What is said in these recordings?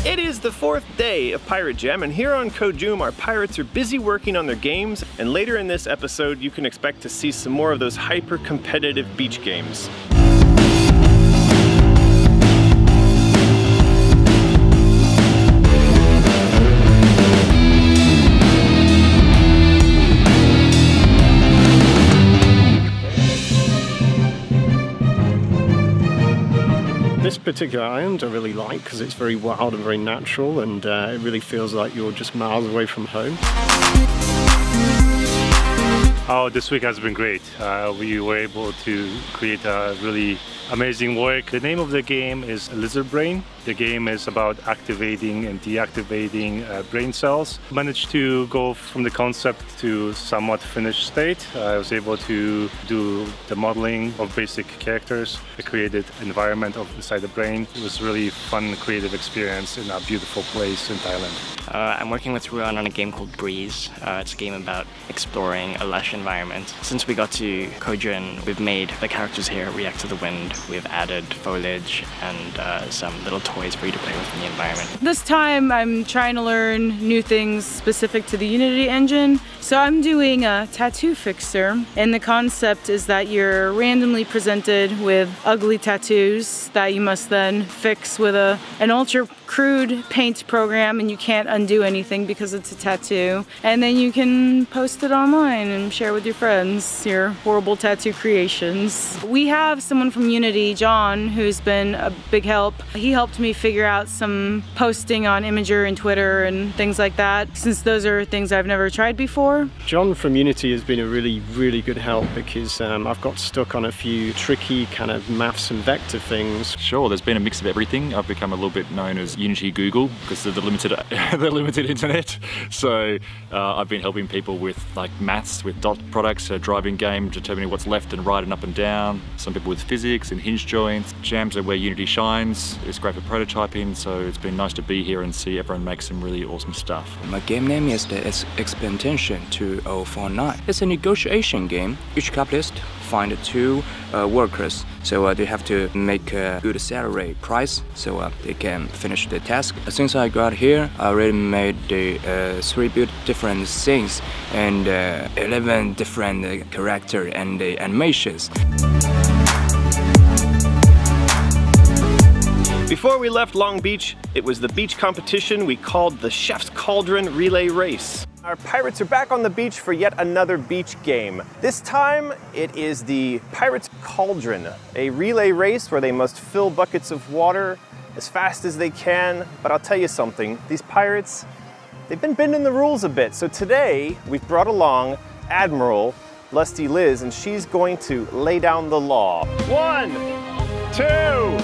It is the 4th day of Pirate Jam, and here on Kojoom, our pirates are busy working on their games, and later in this episode, you can expect to see some more of those hyper-competitive beach games. This particular island I really like because it's very wild and very natural, and it really feels like you're just miles away from home. Oh, this week has been great. We were able to create a really amazing work. The name of the game is Lizard Brain. The game is about activating and deactivating brain cells. Managed to go from the concept to somewhat finished state. I was able to do the modeling of basic characters. I created environment inside the brain. It was really fun, creative experience in a beautiful place in Thailand. I'm working with Ruan on a game called Breeze. It's a game about exploring a lush environment. Since we got to Kojoom, we've made the characters here react to the wind. We've added foliage and some little toys for you to play with in the environment. This time I'm trying to learn new things specific to the Unity engine. So I'm doing a tattoo fixer, and the concept is that you're randomly presented with ugly tattoos that you must then fix with an ultra crude paint program, and you can't undo anything because it's a tattoo. And then you can post it online and share with your friends your horrible tattoo creations. We have someone from Unity, John, who's been a big help. He helped me figure out some posting on Imager and Twitter and things like that, since those are things I've never tried before. John from Unity has been a really good help because I've got stuck on a few tricky kind of maths and vector things. Sure, there's been a mix of everything. I've become a little bit known as Unity Google because of the limited internet. So I've been helping people with like maths, with dot products, a driving game, determining what's left and right and up and down. Some people with physics and hinge joints. Jams are where Unity shines. It's great for prototyping, so it's been nice to be here and see everyone make some really awesome stuff. My game name is the Expedition 2049. It's a negotiation game. Each capitalist find two workers, so they have to make a good salary price so they can finish the task. Since I got here, I already made the 3 different things and 11 different character and the animations. Before we left Long Beach, it was the beach competition we called the Chef's Cauldron Relay Race. Our pirates are back on the beach for yet another beach game. This time, it is the Pirates Cauldron, a relay race where they must fill buckets of water as fast as they can. But I'll tell you something, these pirates, they've been bending the rules a bit. So today, we've brought along Admiral, Lusty Liz, and she's going to lay down the law. 1, 2,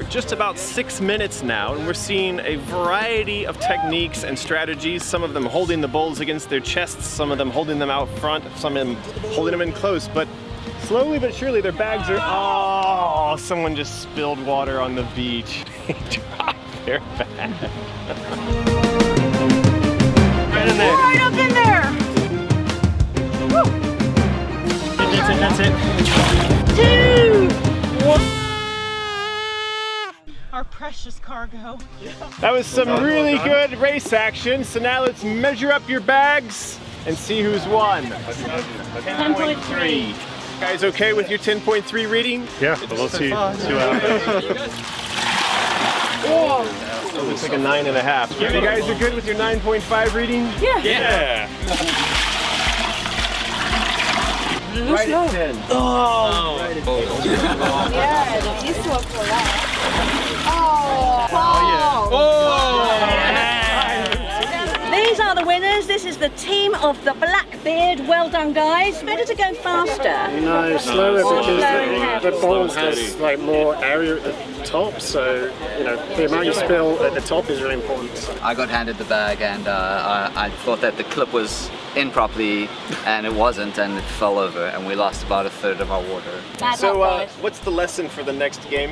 just about 6 minutes now, and we're seeing a variety of techniques and strategies, some of them holding the bowls against their chests, some of them holding them out front, some of them holding them in close, but slowly but surely their bags are, oh, someone just spilled water on the beach. They dropped their bag. Right in there. Right up in there! Woo. That's it. 2, 1. Our precious cargo. That was some really good race action. So now let's measure up your bags and see who's won. 10.3. Guys okay with your 10.3 reading? Yeah, but we'll see how Oh, looks like a 9.5. You guys are good with your 9.5 reading? Yeah. Right at 10. Oh! Right at 10. Yeah, you still for that. Oh, yeah. Oh! These are the winners. This is is the team of the Blackbeard. Well done, guys. Better to go faster. No, slower because the ball has like more area at the top, so you know the amount you spill at the top is really important. I got handed the bag and I thought that the clip was in properly and it wasn't, and it fell over and we lost about 1/3 of our water. So what's the lesson for the next game?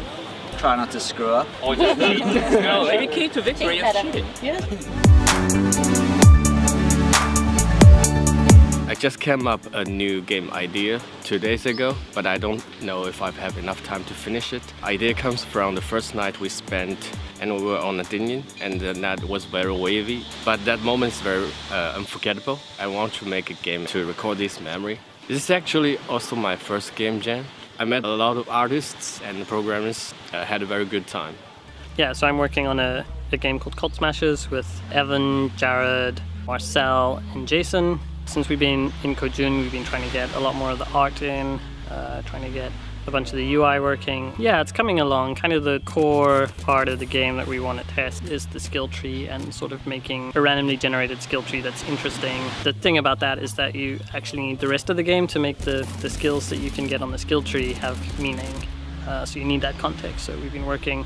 Try not to screw up. No, the key to victory is cheating. Yeah. I just came up a new game idea 2 days ago, but I don't know if I have enough time to finish it. Idea comes from the first night we spent and we were on a dinghy, and the net was very wavy, but that moment is very unforgettable. I want to make a game to record this memory. This is actually also my first game jam. I met a lot of artists and programmers, had a very good time. Yeah, so I'm working on a game called Cult Smashers with Evan, Jared, Marcel, and Jason. Since we've been in Kojun, we've been trying to get a lot more of the art in, trying to get a bunch of the UI working. Yeah, it's coming along. Kind of the core part of the game that we want to test is the skill tree and sort of making a randomly generated skill tree that's interesting. The thing about that is that you actually need the rest of the game to make the skills that you can get on the skill tree have meaning. So you need that context. So we've been working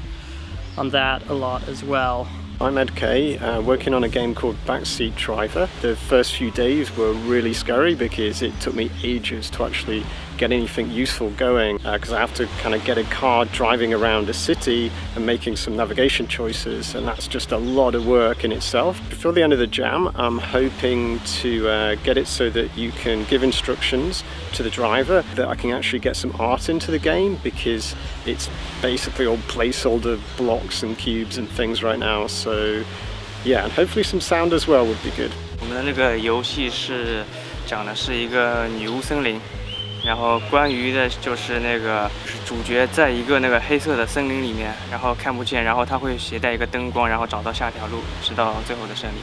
on that a lot as well. I'm Ed Kay, working on a game called Backseat Driver. The first few days were really scary because it took me ages to actually get anything useful going, because I have to kind of get a car driving around a city and making some navigation choices, and that's just a lot of work in itself. Before the end of the jam, I'm hoping to get it so that you can give instructions to the driver, that I can actually get some art into the game, because it's basically all placeholder blocks and cubes and things right now. So yeah, and hopefully some sound as well would be good. 我们的那个游戏是讲的是一个女巫森林，然后关于的就是那个主角在一个那个黑色的森林里面，然后看不见，然后他会携带一个灯光，然后找到下条路，直到最后的胜利。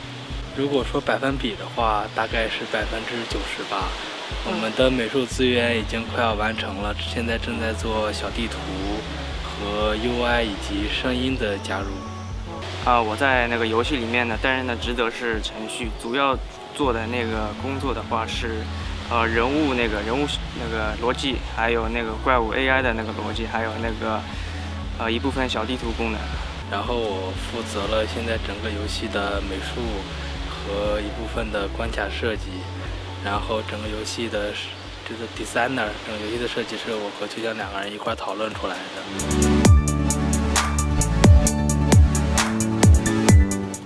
如果说百分比的话，大概是90%吧。我们的美术资源已经快要完成了，现在正在做小地图和 UI 以及声音的加入。我在那个游戏里面呢，担任的职责是程序，主要做的那个工作的话是，人物那个逻辑，还有那个怪物 AI 的那个逻辑，还有那个一部分小地图功能。然后我负责了现在整个游戏的美术和一部分的关卡设计，然后整个游戏的这个 designer， 整个游戏的设计是我和秋江2个人一块讨论出来的。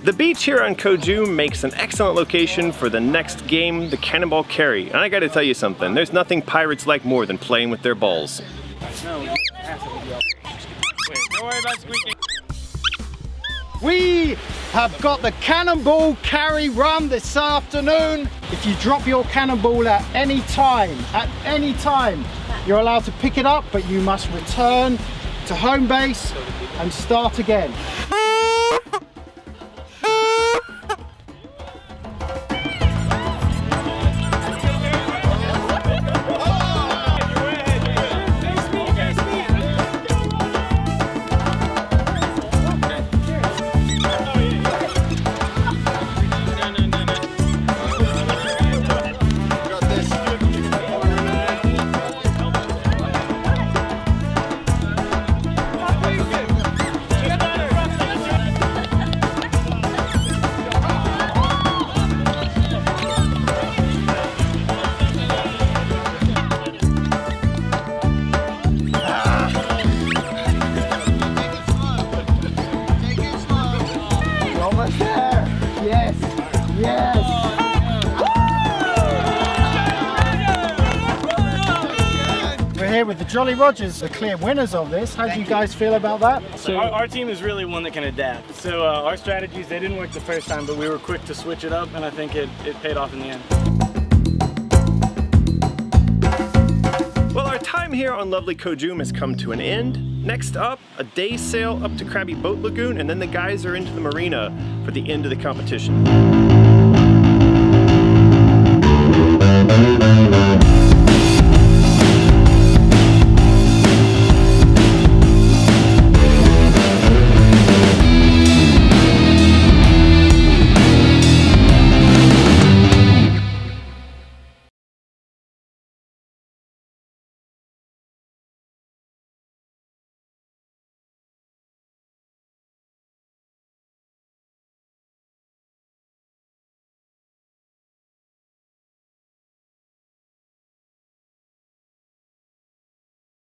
The beach here on Kojun makes an excellent location for the next game, the Cannonball Carry. And I gotta tell you something, there's nothing pirates like more than playing with their balls. We have got the Cannonball Carry run this afternoon. If you drop your cannonball at any time, you're allowed to pick it up, but you must return to home base and start again. With the Jolly Rogers, the clear winners of this. How do you guys feel about that? So our team is really one that can adapt. So our strategies, they didn't work the first time, but we were quick to switch it up, and I think it paid off in the end. Well, our time here on lovely Kojun has come to an end. Next up, a day sail up to Krabby Boat Lagoon, and then the guys are into the marina for the end of the competition.